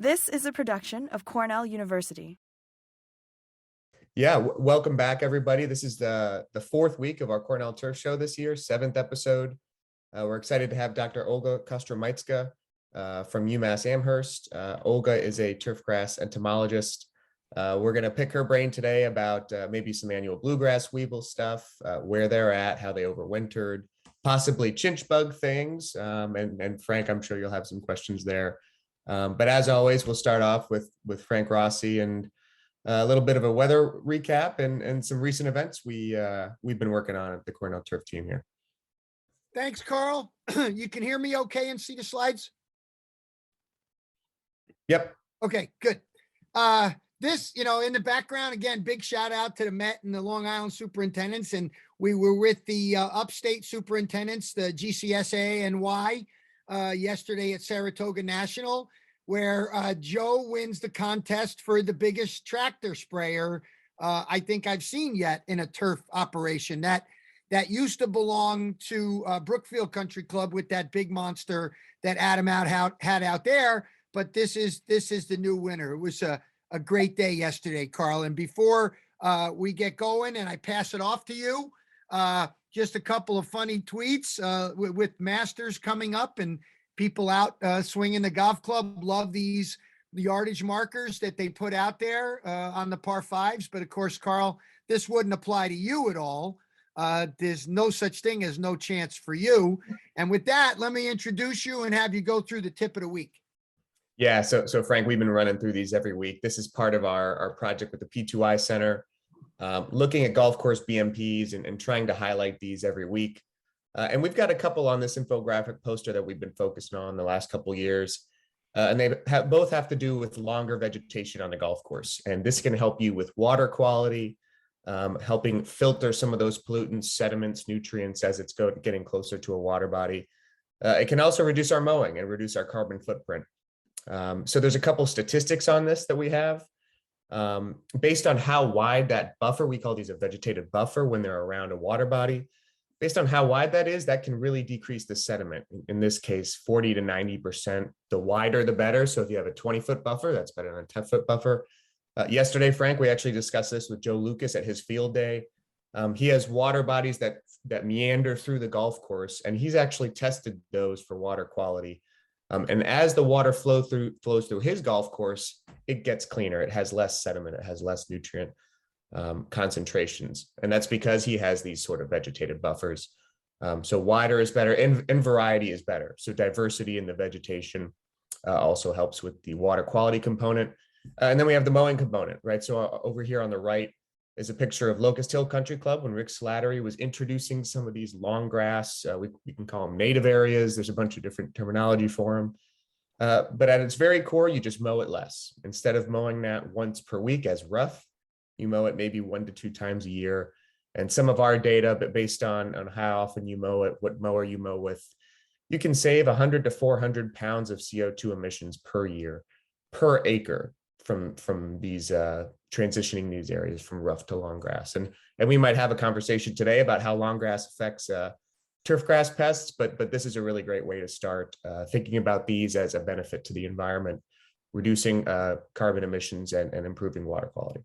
This is a production of Cornell University. Yeah, welcome back, everybody. This is the fourth week of our Cornell Turf Show this year, seventh episode. We're excited to have Dr. Olga Kostromytska from UMass Amherst. Olga is a turfgrass entomologist. We're going to pick her brain today about maybe some annual bluegrass weevil stuff, where they're at, how they overwintered, possibly chinch bug things. And Frank, I'm sure you'll have some questions there. But as always, we'll start off with Frank Rossi and a little bit of a weather recap and some recent events we've been working on at the Cornell Turf team here. Thanks, Carl. You can hear me okay and see the slides? Yep. Okay, good. This, in the background, again, big shout out to the Met and the Long Island superintendents. And we were with the upstate superintendents, the GCSA and Y, yesterday at Saratoga National, where Joe wins the contest for the biggest tractor sprayer I think I've seen yet in a turf operation. That used to belong to Brookfield Country Club with that big monster that Adam had out there. But this is the new winner. It was a great day yesterday, Carl. And before we get going and I pass it off to you, just a couple of funny tweets with Masters coming up and people out swinging the golf club. Love the yardage markers that they put out there on the par fives. But of course, Carl, this wouldn't apply to you at all. There's no such thing as no chance for you. And with that, let me introduce you and have you go through the tip of the week. Yeah, so Frank, we've been running through these every week. This is part of our project with the P2I Center, looking at golf course BMPs and trying to highlight these every week. And we've got a couple on this infographic poster that we've been focused on the last couple of years. And they both have to do with longer vegetation on the golf course. And this can help you with water quality, helping filter some of those pollutants, sediments, nutrients as it's getting closer to a water body. It can also reduce our mowing and reduce our carbon footprint. So there's a couple statistics on this that we have. Based on how wide that buffer, we call these a vegetated buffer when they're around a water body. Based on how wide that is, that can really decrease the sediment. In this case, 40 to 90%. The wider, the better. So if you have a 20-foot buffer, that's better than a 10-foot buffer. Yesterday, Frank, we actually discussed this with Joe Lucas at his field day. He has water bodies that meander through the golf course, and he's actually tested those for water quality. And as the water flows through his golf course, it gets cleaner. It has less sediment. It has less nutrient concentrations. And that's because he has these sort of vegetated buffers. So wider is better and variety is better. So diversity in the vegetation also helps with the water quality component. And then we have the mowing component, right? So over here on the right is a picture of Locust Hill Country Club when Rick Slattery was introducing some of these long grass. We can call them native areas. There's a bunch of different terminology for them. But at its very core, you just mow it less. Instead of mowing that once per week as rough, you mow it maybe 1 to 2 times a year. And some of our data, but based on how often you mow it, what mower you mow with, you can save 100 to 400 pounds of CO2 emissions per year, per acre from these transitioning these areas from rough to long grass. And we might have a conversation today about how long grass affects turfgrass pests, but this is a really great way to start thinking about these as a benefit to the environment, reducing carbon emissions and improving water quality.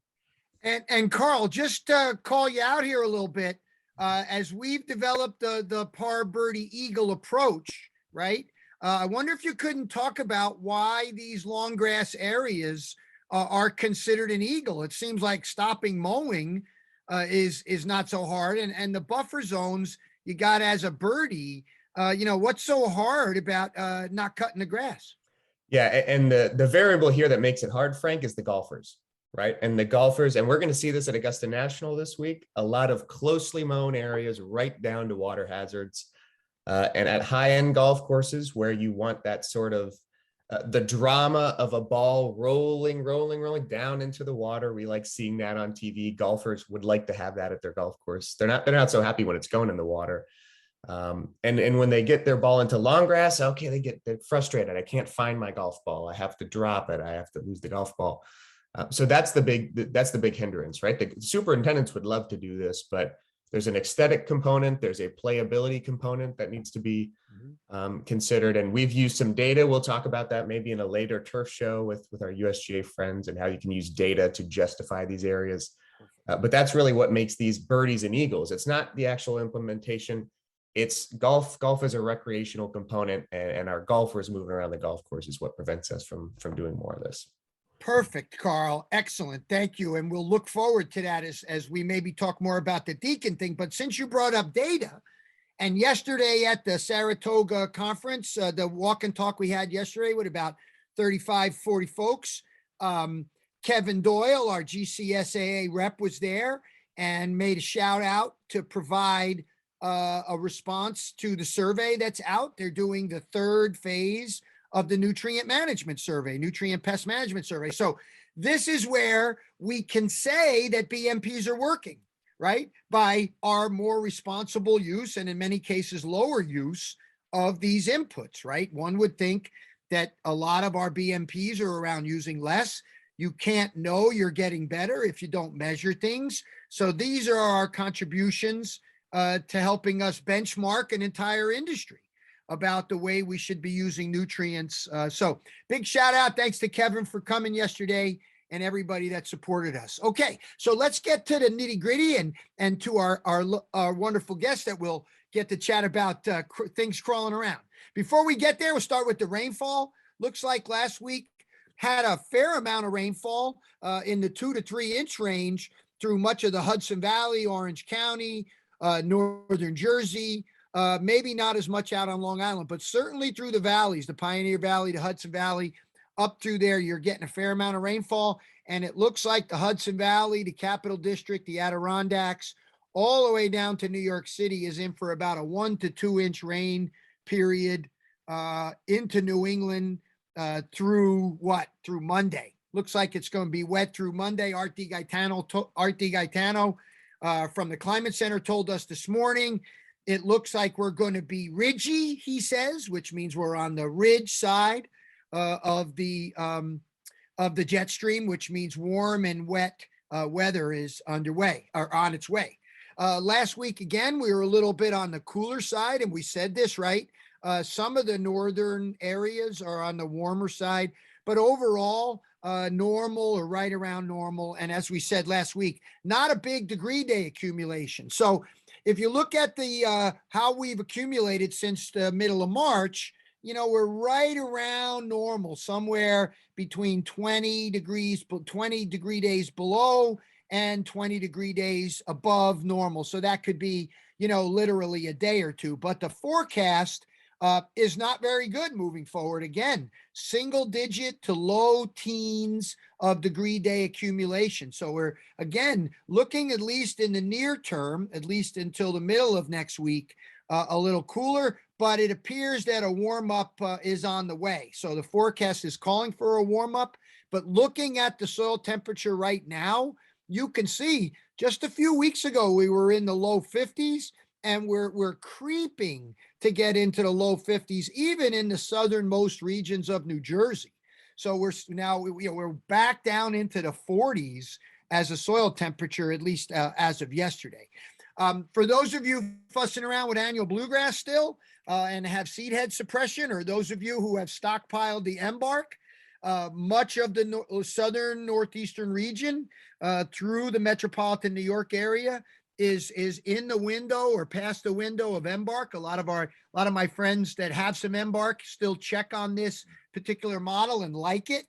And Carl, just call you out here a little bit, as we've developed the par birdie eagle approach, right? I wonder if you couldn't talk about why these long grass areas are considered an eagle. It seems like stopping mowing is not so hard, and the buffer zones you got as a birdie. What's so hard about not cutting the grass? Yeah, and the variable here that makes it hard, Frank, is the golfers. Right. And the golfers, and we're going to see this at Augusta National this week, a lot of closely mown areas right down to water hazards. And at high end golf courses where you want that sort of the drama of a ball rolling down into the water. We like seeing that on TV. Golfers would like to have that at their golf course. They're not so happy when it's going in the water. And when they get their ball into long grass, okay, they're frustrated. I can't find my golf ball. I have to drop it. I have to lose the golf ball. So that's the big hindrance, right? The superintendents would love to do this, but there's an aesthetic component, there's a playability component that needs to be considered. And we've used some data. We'll talk about that maybe in a later turf show with our USGA friends and how you can use data to justify these areas. But that's really what makes these birdies and eagles. It's not the actual implementation. It's golf. Golf is a recreational component, and our golfers moving around the golf course is what prevents us from doing more of this. Perfect, Carl. Excellent. Thank you. And we'll look forward to that as we maybe talk more about the Deacon thing. But since you brought up data, and yesterday at the Saratoga conference, the walk and talk we had yesterday with about 35, 40 folks, Kevin Doyle, our GCSAA rep, was there and made a shout out to provide a response to the survey that's out. They're doing the third phase of the nutrient management survey, nutrient pest management survey. So this is where we can say that BMPs are working, right? By our more responsible use, and in many cases, lower use of these inputs, right? One would think that a lot of our BMPs are around using less. You can't know you're getting better if you don't measure things. So these are our contributions to helping us benchmark an entire industry about the way we should be using nutrients. So big shout out. Thanks to Kevin for coming yesterday and everybody that supported us. Okay, so let's get to the nitty gritty and to our wonderful guests that we'll get to chat about things crawling around. Before we get there, we'll start with the rainfall. Looks like last week had a fair amount of rainfall in the 2 to 3 inch range through much of the Hudson Valley, Orange County, northern Jersey, maybe not as much out on Long Island, but certainly through the valleys, the Pioneer Valley, the Hudson Valley, up through there, you're getting a fair amount of rainfall. And it looks like the Hudson Valley, the Capital District, the Adirondacks, all the way down to New York City is in for about a 1 to 2 inch rain period into New England through Monday. Looks like it's going to be wet through Monday. Art DiGaetano from the Climate Center told us this morning. It looks like we're going to be ridgy, he says, which means we're on the ridge side of the jet stream, which means warm and wet weather is underway or on its way. Last week, again, we were a little bit on the cooler side, and we said this, right? Some of the northern areas are on the warmer side, but overall, normal or right around normal. And as we said last week, not a big degree day accumulation. So if you look at the how we've accumulated since the middle of March, you know, we're right around normal, somewhere between 20 degree days below and 20 degree days above normal. So that could be, you know, literally a day or two. But the forecast is not very good moving forward. Again, single digit to low teens of degree day accumulation. So we're, again, looking at least in the near term, at least until the middle of next week, a little cooler, but it appears that a warm up is on the way. So the forecast is calling for a warm up, but looking at the soil temperature right now, you can see just a few weeks ago, we were in the low 50s. And we're creeping to get into the low 50s, even in the southernmost regions of New Jersey. So we're back down into the 40s as a soil temperature, at least as of yesterday. For those of you fussing around with annual bluegrass still and have seed head suppression, or those of you who have stockpiled the embark, much of the southern northeastern region through the metropolitan New York area is in the window or past the window of embark. A lot of my friends that have some embark still check on this particular model and like it.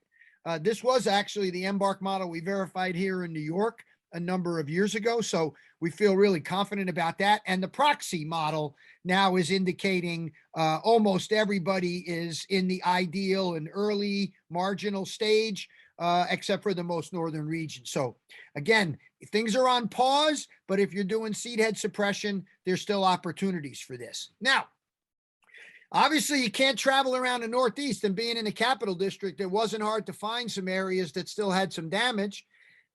This was actually the embark model we verified here in New York a number of years ago. So we feel really confident about that. And the proxy model now is indicating almost everybody is in the ideal and early marginal stage, except for the most northern region. So again, things are on pause, but if you're doing seed head suppression, there's still opportunities for this. Now, obviously you can't travel around the Northeast, and being in the Capital District, it wasn't hard to find some areas that still had some damage.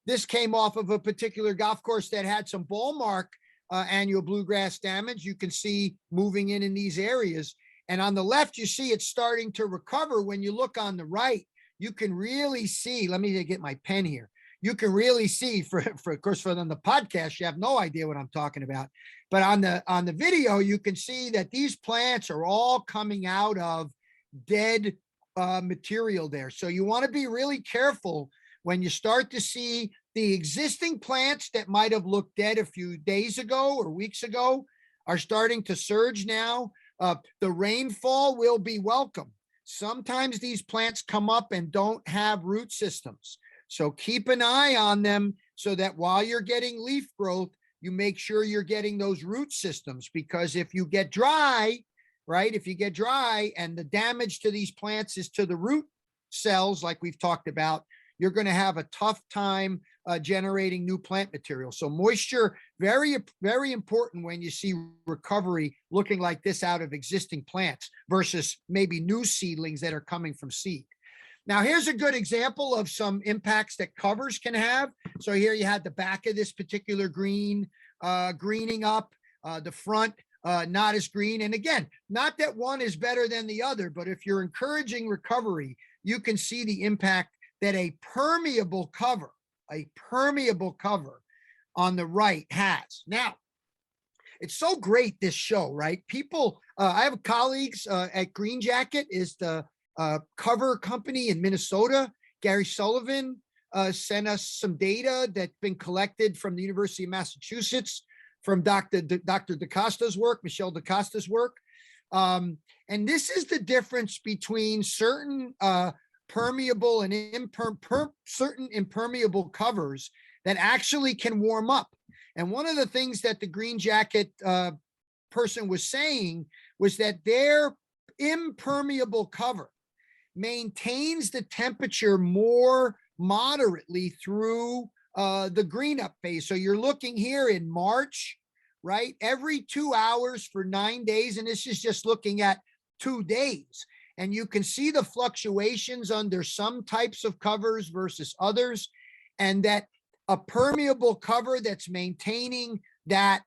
This came off of a particular golf course that had some ball mark annual bluegrass damage. You can see moving in these areas. And on the left, you see it's starting to recover. When you look on the right, you can really see, let me get my pen here. you can really see for of course, for on the podcast, you have no idea what I'm talking about. But on the video, you can see that these plants are all coming out of dead material there. So you want to be really careful when you start to see the existing plants that might have looked dead a few days ago or weeks ago are starting to surge now. The rainfall will be welcome. Sometimes these plants come up and don't have root systems. So keep an eye on them so that while you're getting leaf growth, you make sure you're getting those root systems, because if you get dry, right, if you get dry and the damage to these plants is to the root cells, like we've talked about, you're going to have a tough time generating new plant material. So moisture, very, very important when you see recovery looking like this out of existing plants versus maybe new seedlings that are coming from seed. Now, here's a good example of some impacts that covers can have. So here you had the back of this particular green greening up, the front not as green. And again, not that one is better than the other, but if you're encouraging recovery, you can see the impact that a permeable cover on the right has. Now, it's so great, this show, right? People, I have colleagues at Green Jacket is the cover company in Minnesota. Gary Sullivan sent us some data that's been collected from the University of Massachusetts, from Dr. DaCosta's work, Michelle DaCosta's work. And this is the difference between certain permeable and certain impermeable covers that actually can warm up. And one of the things that the Green Jacket person was saying was that their impermeable cover maintains the temperature more moderately through the green up phase. So you're looking here in March, right? Every 2 hours for 9 days. And this is just looking at 2 days. And you can see the fluctuations under some types of covers versus others. And that a permeable cover that's maintaining that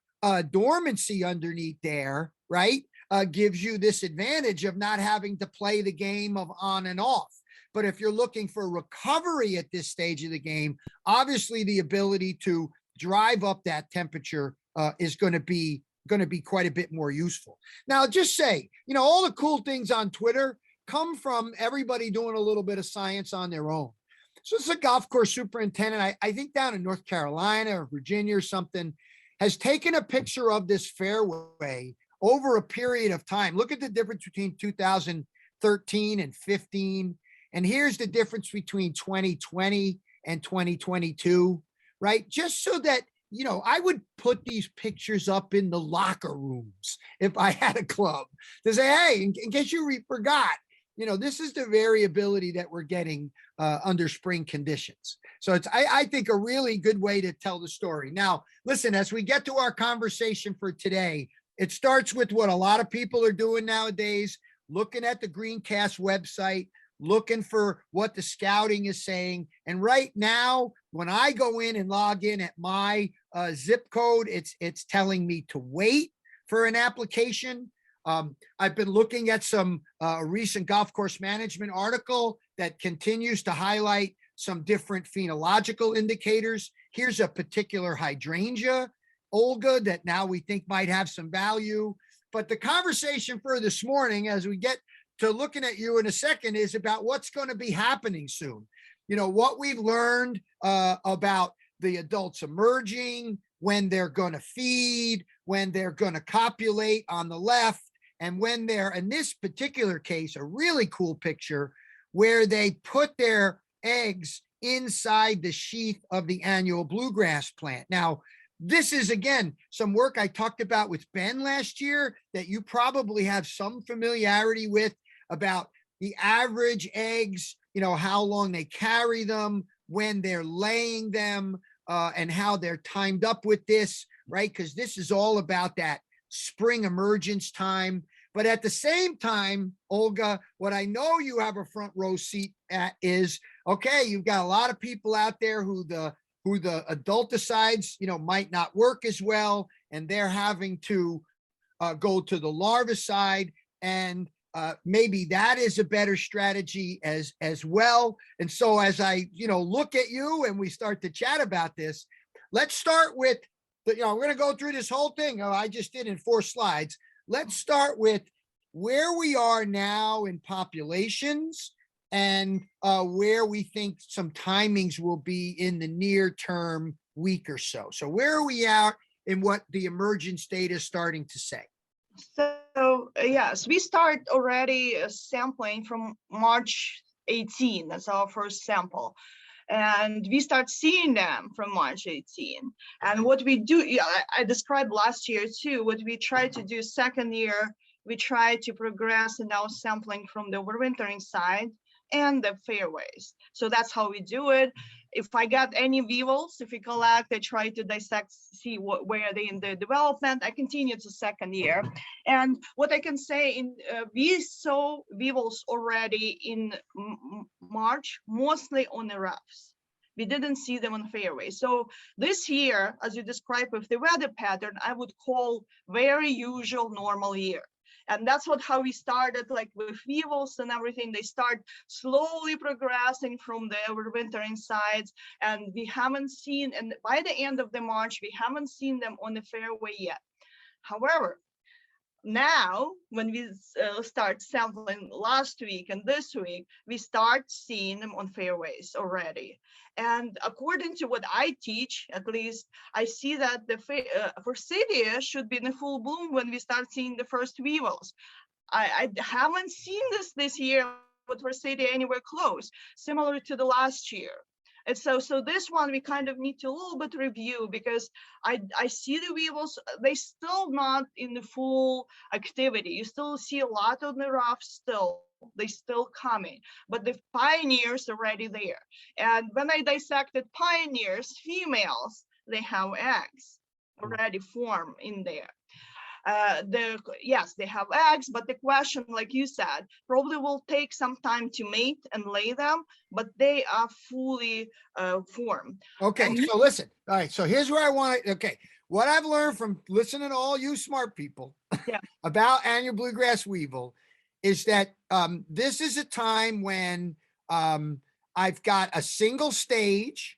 dormancy underneath there, right? Gives you this advantage of not having to play the game of on and off. But if you're looking for recovery at this stage of the game, obviously the ability to drive up that temperature is going to be quite a bit more useful. Now, just say, all the cool things on Twitter come from everybody doing a little bit of science on their own. So it's a golf course superintendent, I think down in North Carolina or Virginia or something, has taken a picture of this fairway over a period of time. Look at the difference between 2013 and 15. And here's the difference between 2020 and 2022, right? Just so that, I would put these pictures up in the locker rooms if I had a club to say, hey, in case you forgot, this is the variability that we're getting under spring conditions. So it's, I think, a really good way to tell the story. Now, listen, as we get to our conversation for today, it starts with what a lot of people are doing nowadays, looking at the Greencast website, looking for what the scouting is saying. And right now, when I go in and log in at my zip code, it's telling me to wait for an application. I've been looking at some recent golf course management article that continues to highlight some different phenological indicators. Here's a particular hydrangea, Olga, that now we think might have some value. But the conversation for this morning, as we get to looking at you in a second, is about what's going to be happening soon. What we've learned about the adults emerging, when they're going to feed, when they're going to copulate on the left, and when they're, in this particular case, a really cool picture where they put their eggs inside the sheath of the annual bluegrass plant. Now, this is, again, some work I talked about with Ben last year that you probably have some familiarity with, about the average eggs, how long they carry them, when they're laying them, and how they're timed up with this, right? Because this is all about that spring emergence time. But at the same time, Olga, what I know you have a front row seat at is, okay, you've got a lot of people out there who the adulticides, might not work as well, and they're having to go to the larvicide. And maybe that is a better strategy as well. And so as I, look at you and we start to chat about this, let's start with we're going to go through this whole thing. I just did in 4 slides. Let's start with where we are now in populations and where we think some timings will be in the near term week or so. So where are we at in what the emergence data is starting to say? So yes, we start already sampling from March 18. That's our first sample. And we start seeing them from March 18. And what we do, I described last year too, what we try to do second year, we try to progress in our sampling from the overwintering side and the fairways. So that's how we do it. If I got any weevils, if we collect, I try to dissect, see where are they in the development. I continue to second year. And what I can say, we saw weevils already in March, mostly on the roughs. We didn't see them on fairways. So this year, as you described with the weather pattern, I would call very usual normal year. And that's how we started, like with weevils and everything. They start slowly progressing from the overwintering sides, and we haven't seen, and by the end of the March, we haven't seen them on the fairway yet. However, now when we start sampling last week and this week, we start seeing them on fairways already. And according to what I teach, at least, I see that the forsythia should be in full bloom when we start seeing the first weevils. I haven't seen this year with forsythia anywhere close, similar to the last year. And so this one we kind of need to a little bit review, because I see the weevils, they still not in the full activity. You still see a lot on the rough still. They still coming, but the pioneers are already there. And when I dissected pioneers, females, they have eggs already formed in there. Yes, they have eggs, but the question, like you said, probably will take some time to mate and lay them, but they are fully formed. Okay, so listen. All right, so here's where I want to. Okay, what I've learned from listening to all you smart people about annual bluegrass weevil is that this is a time when I've got a single stage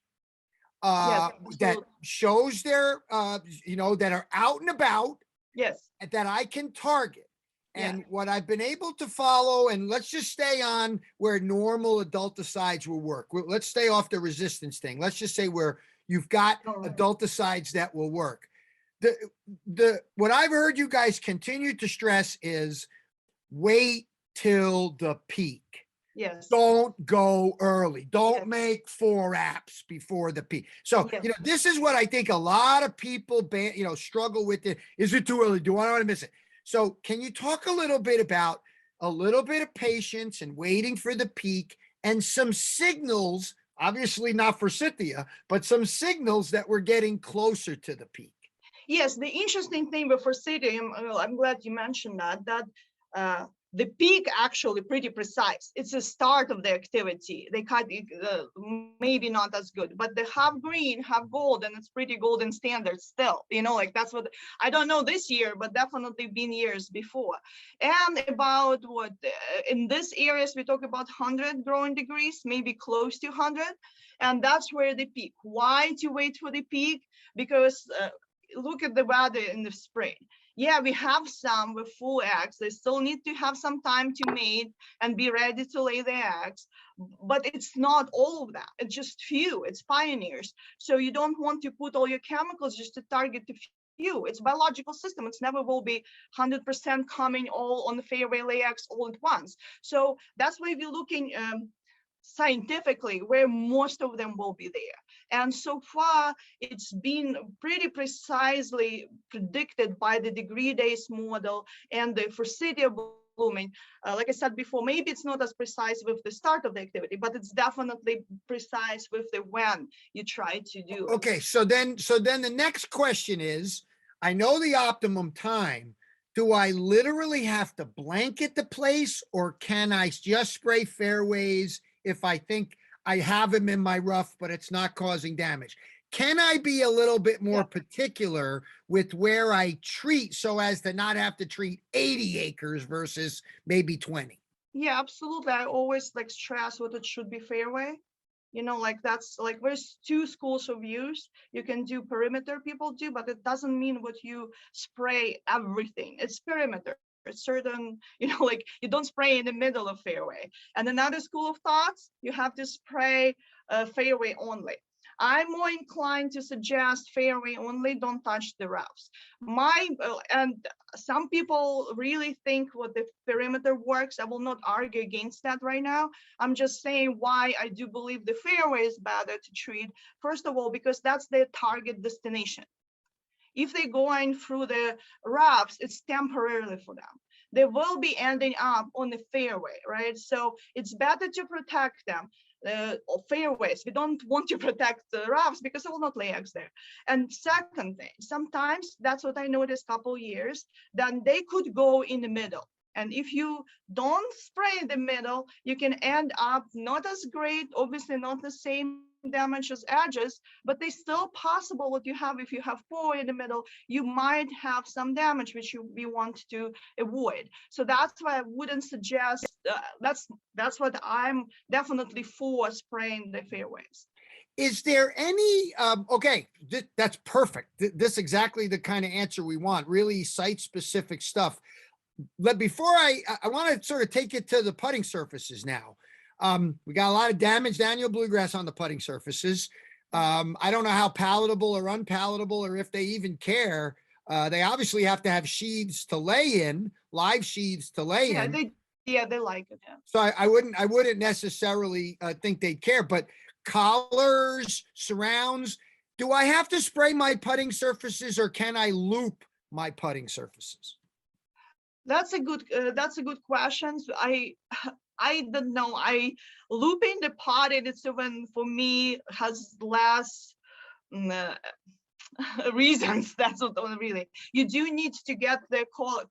that shows their, that are out and about. Yes. That I can target. And what I've been able to follow, and let's just stay on where normal adulticides will work. Let's stay off the resistance thing. Let's just say where you've got adulticides that will work. What I've heard you guys continue to stress is wait till the peak. Yes. Don't go early. Don't make 4 apps before the peak. So, this is what I think a lot of people, struggle with. Is it too early? Do I want to miss it? So can you talk a little bit about a little bit of patience and waiting for the peak and some signals, obviously not forsythia, but some signals that we're getting closer to the peak? Yes, the interesting thing with forsythia, I'm glad you mentioned that the peak actually pretty precise. It's the start of the activity. They cut maybe not as good, but the half green, half gold, and it's pretty golden standard still. That's what I don't know this year, but definitely been years before. And about what in this areas we talk about 100 growing degrees, maybe close to 100, and that's where the peak. Why to wait for the peak? Because look at the weather in the spring. Yeah, we have some with full eggs. They still need to have some time to mate and be ready to lay the eggs. But it's not all of that. It's just few. It's pioneers. So you don't want to put all your chemicals just to target the few. It's a biological system. It's never will be 100% coming all on the fairway lay eggs all at once. So that's why we're looking scientifically where most of them will be there. And so far, it's been pretty precisely predicted by the degree days model and the forsythia blooming. Like I said before, maybe it's not as precise with the start of the activity, but it's definitely precise with the when you try to do it. Okay, so then the next question is, I know the optimum time. Do I literally have to blanket the place, or can I just spray fairways if I think I have them in my rough, but it's not causing damage? can I be a little bit more Yeah. particular with where I treat so as to not have to treat 80 acres versus maybe 20? Yeah, absolutely. I always like stress what it should be fairway. Like that's like there's two schools of use. You can do perimeter, people do, but it doesn't mean what you spray everything. It's perimeter. It's certain, like you don't spray in the middle of fairway. And another school of thoughts, you have to spray fairway only. I'm more inclined to suggest fairway only, don't touch the roughs. And some people really think what the perimeter works. I will not argue against that right now. I'm just saying why I do believe the fairway is better to treat. First of all, because that's their target destination. If they're going through the roughs, it's temporarily for them. They will be ending up on the fairway, right? So it's better to protect them. Fairways, we don't want to protect the roughs because it will not lay eggs there. And second thing, sometimes that's what I noticed couple years, then they could go in the middle. And if you don't spray in the middle, you can end up not as great, obviously not the same damage as edges, but they still possible what you have. If you have 4 in the middle, you might have some damage which we want to avoid. So that's why I wouldn't suggest, that's what I'm definitely for, spraying the fairways. Is there any, okay, that's perfect. This exactly the kind of answer we want, really site specific stuff. But before I want to sort of take it to the putting surfaces now. We got a lot of damaged annual bluegrass on the putting surfaces. I don't know how palatable or unpalatable, or if they even care. They obviously have to have sheaths to lay in, live sheaths to lay in. They like it. Yeah. So I wouldn't necessarily think they'd care, but collars, surrounds, do I have to spray my putting surfaces or can I loop my putting surfaces? That's a good question. So I don't know. Looping the pot in it's even for me has less reasons. That's what really you do need to get the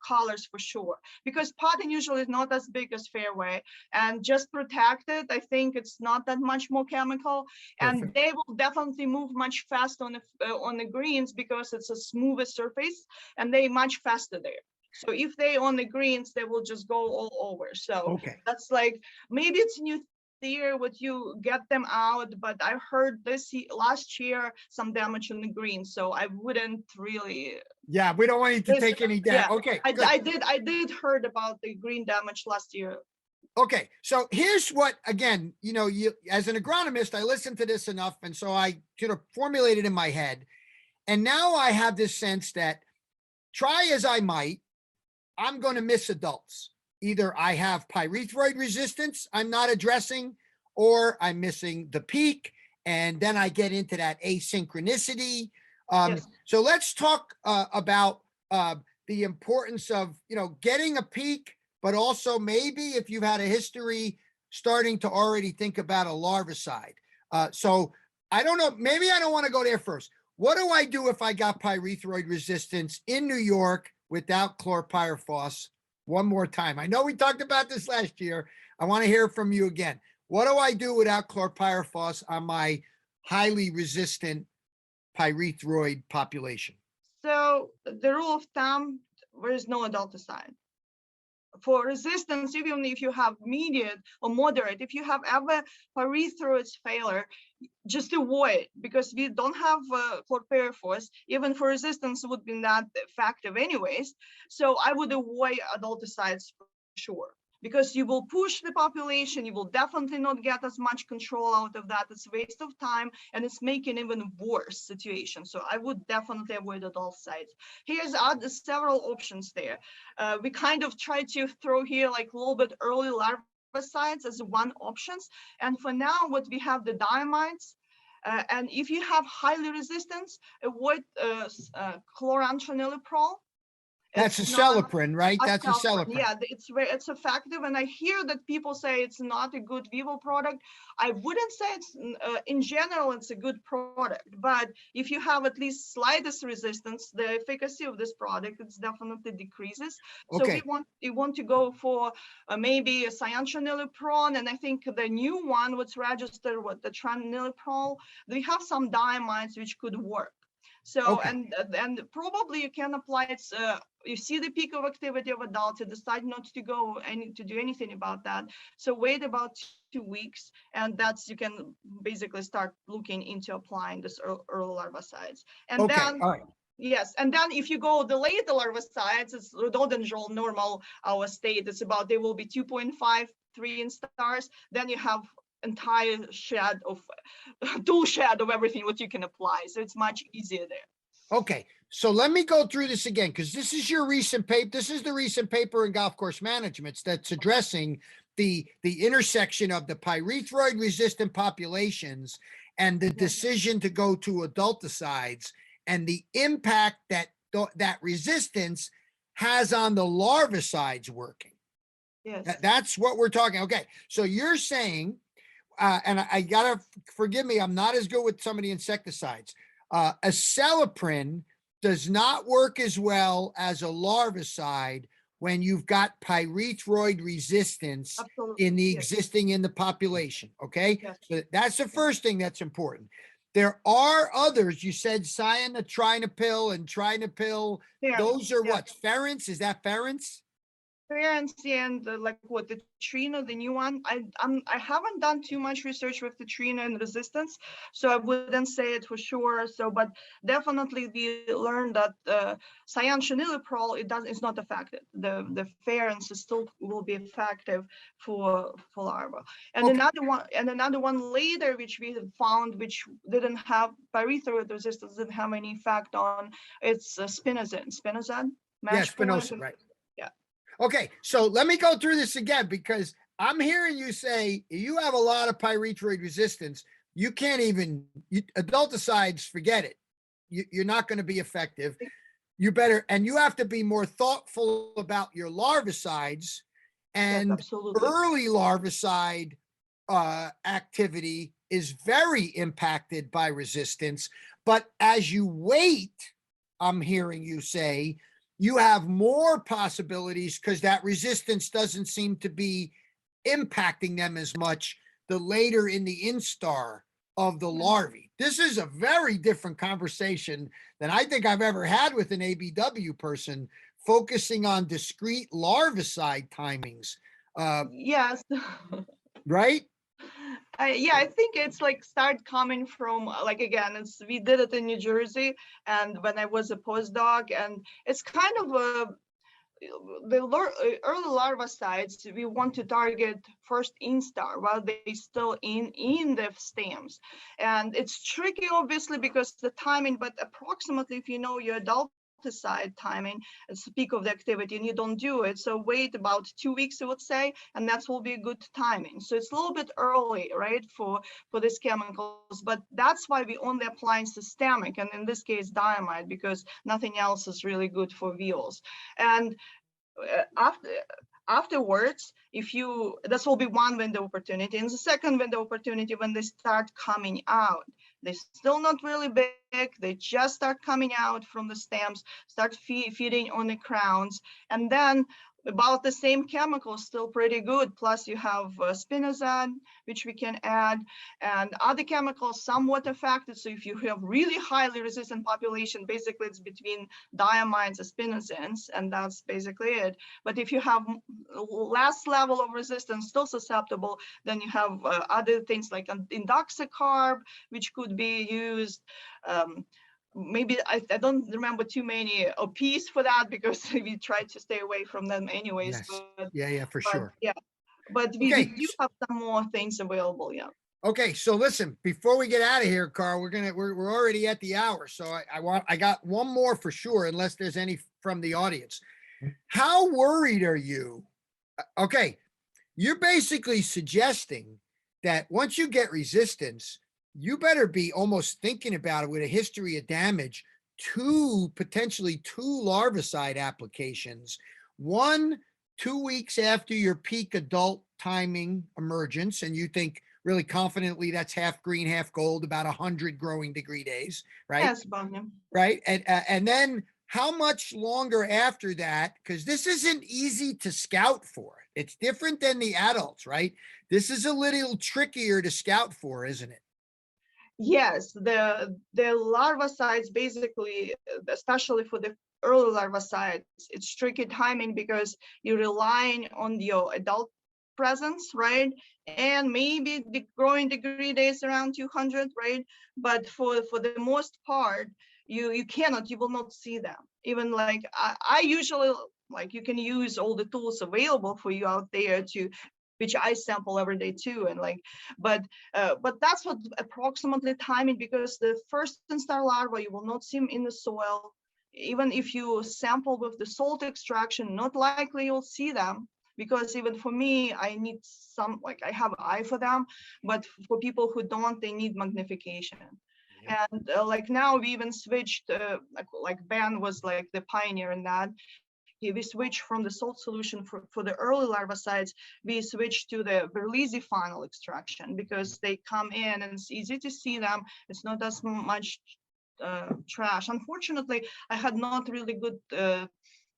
colors for sure, because potting usually is not as big as fairway, and just protect it. I think it's not that much more chemical. Perfect. And they will definitely move much faster on the greens because it's a smoother surface and they much faster there. So if they on the greens, they will just go all over. So that's like, maybe it's new theory what you get them out, but I heard last year some damage on the green. So I wouldn't really. Yeah, we don't want you to take any damage. Yeah, okay. I did heard about the green damage last year. Okay, so here's what, again, you as an agronomist, I listened to this enough, and so I sort of formulated in my head, and now I have this sense that try as I might, I'm going to miss adults. Either I have pyrethroid resistance I'm not addressing, or I'm missing the peak, and then I get into that asynchronicity. Yes. So let's talk about the importance of getting a peak, but also maybe if you've had a history, starting to already think about a larvicide. So I don't know, maybe I don't want to go there first. What do I do if I got pyrethroid resistance in New York without chlorpyrifos? One more time. I know we talked about this last year. I want to hear from you again. What do I do without chlorpyrifos on my highly resistant pyrethroid population? So the rule of thumb, there is no adulticide. For resistance, even if you have mediate or moderate, if you have ever pyrethroid failure, just avoid, because we don't have chlorpyrifos. Even for resistance would be not effective anyways. So I would avoid adulticides for sure, because you will push the population. You will definitely not get as much control out of that. It's a waste of time, and it's making even worse situation. So I would definitely avoid adulticides. Here's several options there. We kind of try to throw here like a little bit early larvicides as one options. And for now, what we have the diamides. And if you have highly resistance, avoid chloranthraniliprole. That's a It's not celloprine, right? That's a accelerator. celloprine. Yeah, it's effective, and I hear that people say it's not a good weevil product. I wouldn't say it's in general it's a good product, but if you have at least slightest resistance, the efficacy of this product it's definitely decreases. So Okay. we want to go for maybe a cyanocyanilipron, and I think the new one what's registered with the tranilipron, we have some diamides which could work. So Okay. and probably you can apply it. You see the peak of activity of adults, you decide not to go and to do anything about that. So wait about 2 weeks, and that's you can basically start looking into applying this early larvicides. And Okay. then All right. yes, and then if you go the later larvicides, it's rhododendron normal our state. It's about they will be 2.5, 3 in stars. Then you have entire shed of tool shed of everything what you can apply. So it's much easier there. Okay, so let me go through this again, because this is your recent paper. This is the recent paper in Golf Course Management that's addressing the intersection of the pyrethroid resistant populations and the decision to go to adulticides and the impact that that resistance has on the larvicides working. Yes. That's what we're talking. Okay, so you're saying, and I gotta forgive me, I'm not as good with some of the insecticides. A celloprine does not work as well as a larvicide when you've got pyrethroid resistance Absolutely. in the Yes. existing in the population. Okay, Yes. so that's the first thing that's important. There are others. You said cyanotrinipil and trinipil. Ferrants, Those are yeah. what? Ferrants? Is that ferrants? Ferrants and like what the Trina, the new one. I haven't done too much research with the Trina and resistance, so I wouldn't say it for sure. So, but definitely we learned that cyanocyaniliprol it's not effective. The ferrants still will be effective for larva. And Okay. another one later which we found which didn't have pyrethroid resistance, didn't have any effect on. It's spinosad. Yeah, spinosa, right. Okay, so let me go through this again, because I'm hearing you say you have a lot of pyrethroid resistance. You can't even, adulticides, forget it. You're not going to be effective. You better, and you have to be more thoughtful about your larvicides, and Yes, absolutely. early larvicide activity is very impacted by resistance. But as you wait, I'm hearing you say, you have more possibilities because that resistance doesn't seem to be impacting them as much the later in the instar of the larvae. This is a very different conversation than I think I've ever had with an ABW person, focusing on discrete larvicide timings. Yes. Right? Yeah, I think it's like start coming from like again, we did it in New Jersey, and when I was a postdoc, and it's kind of early larvicides we want to target first instar while they still in the stems, and it's tricky obviously because the timing, but approximately if you know your adult side timing, it's the peak of the activity and you don't do it, so wait about 2 weeks I would say, and that will be a good timing. So it's a little bit early, right, for these chemicals, but that's why we only apply systemic, and in this case diamide, because nothing else is really good for weevils. And afterwards, if you, this will be one window opportunity, and the second window opportunity when they start coming out. They're still not really big, they just start coming out from the stems, start feeding on the crowns, and then about the same chemicals, still pretty good. Plus you have spinosad, which we can add, and other chemicals somewhat affected. So if you have really highly resistant population, basically it's between diamides and spinosins, and that's basically it. But if you have less level of resistance, still susceptible, then you have other things like indoxacarb, which could be used. Maybe I don't remember too many OPs for that because we try to stay away from them anyways. Yes. But, Yeah, for sure. Yeah, but we Okay. do have some more things available. Yeah. Okay, so listen, before we get out of here, Carl, we're already at the hour. So I got one more for sure, unless there's any from the audience. How worried are you? Okay, you're basically suggesting that once you get resistance, you better be almost thinking about it with a history of damage potentially two larvicide applications. One, 2 weeks after your peak adult timing emergence, and you think really confidently that's half green, half gold, about 100 growing degree days, right? Yes, Bonham. Right. And then how much longer after that? Because this isn't easy to scout for. It's different than the adults, right? This is a little trickier to scout for, isn't it? Yes, the larvicides basically, especially for the early larvicides, it's tricky timing because you're relying on your adult presence, right? And maybe the growing degree days around 200, right? But for the most part, you will not see them. Even like I usually, like, you can use all the tools available for you out there to, which I sample every day too, and like, but that's what approximately timing, because the first instar larva, you will not see them in the soil. Even if you sample with the salt extraction, not likely you'll see them, because even for me, I need some, like, I have eye for them, but for people who don't, they need magnification. Yep. And like now we even switched, like Ben was like the pioneer in that. We switched from the salt solution for the early larvicides, we switched to the Berlizzi final extraction, because they come in and it's easy to see them. It's not as much trash. Unfortunately, I had not really good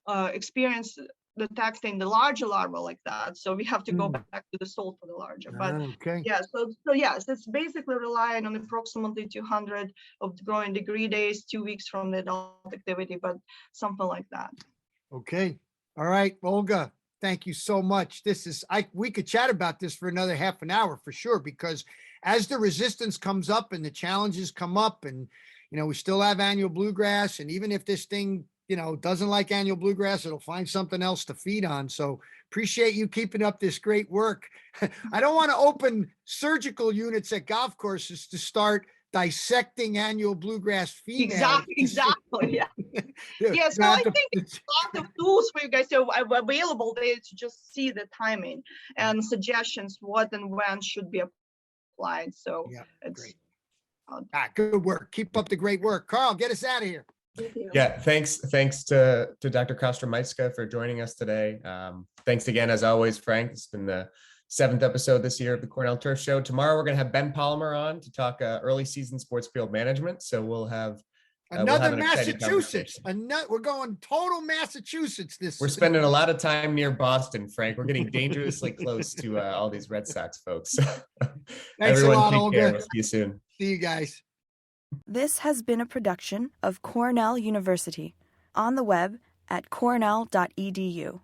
experience detecting the larger larva like that, so we have to go back to the salt for the larger. But okay. Yeah, so yes, it's basically relying on approximately 200 of the growing degree days, 2 weeks from the adult activity, but something like that. Okay. All right, Olga, thank you so much. We could chat about this for another half an hour for sure, because as the resistance comes up and the challenges come up, and, we still have annual bluegrass, and even if this thing, doesn't like annual bluegrass, it'll find something else to feed on. So appreciate you keeping up this great work. I don't want to open surgical units at golf courses to start dissecting annual bluegrass females. Exactly. Yeah. Yeah, so I think a lot of tools for you guys are available there to just see the timing and suggestions what and when should be applied. So yeah, it's great. Good work. Keep up the great work. Carl, get us out of here. Yeah, thanks to Dr. Kostromytska for joining us today. Thanks again, as always, Frank. It's been the 7th episode this year of the Cornell Turf Show. Tomorrow, we're going to have Ben Palmer on to talk early season sports field management. So we'll have another Massachusetts. We're going total Massachusetts this. We're spending a lot of time near Boston, Frank. We're getting dangerously close to all these Red Sox folks. Thanks a lot, Olga. Care. We'll see you soon. See you guys. This has been a production of Cornell University, on the web at cornell.edu.